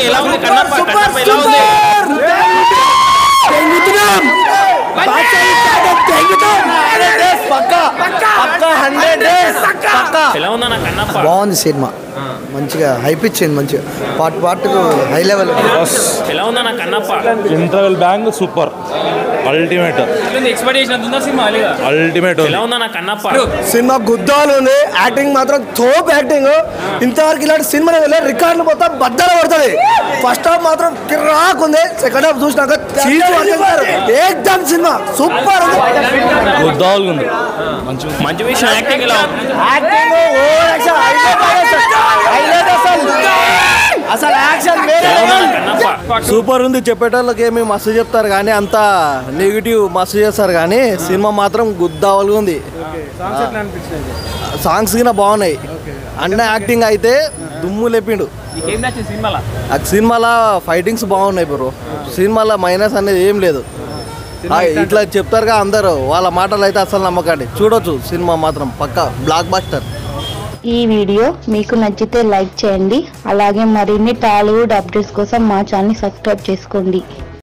ఎలా ఉంది కన్నప్ప ఎలా ఉంది బాగుంది సినిమా మంచిగా హైప్ ఇచ్చింది మంచిగా పార్ట్ హై లెవెల్ ఎలా ఉందా నా Kannappa interval bang super ultimate ultimate ఎలా ఉందా నా కన్నప్ప సినిమా గుద్దాలు ఉంది యాక్టింగ్ మాత్రం తోపు యాక్టింగ్ ఇంతవరకు ఇలాంటి సినిమా రికార్డులు మొత్తం బద్దలు పడుతుంది ఫస్ట్ హాఫ్ మాత్రం కిరాక్ ఉంది సెకండ్ హాఫ్ చూసినాక ఏకదమ్ సినిమా సూపర్ గుద్దాలు ఉంది మంచి విషయం యాక్టింగ్ ఎలా ఉంది అసలు యాక్షన్ సూపర్ ఉంది చెప్పేటోళ్ళకి ఏమి మస్తు చెప్తారు కానీ అంత నెగిటివ్ మస్తు చేస్తారు కానీ సినిమా మాత్రం గుద్దావలుగా ఉంది సాంగ్స్ కింద బాగున్నాయి అన్న యాక్టింగ్ అయితే దుమ్ము లేపిండు సినిమాలో ఫైటింగ్స్ బాగున్నాయి బ్రో సినిమాలో మైనస్ అనేది ఏం లేదు ఇట్లా చెప్తారుగా అందరూ వాళ్ళ మాటలు అయితే అసలు నమ్మకండి చూడొచ్చు సినిమా మాత్రం పక్కా బ్లాక్ బస్టర్ ఈ వీడియో మీకు నచ్చితే లైక్ చేయండి అలాగే మరిన్ని టాలీవుడ్ అప్డేట్స్ కోసం మా ఛానల్ సబ్స్క్రైబ్ చేసుకోండి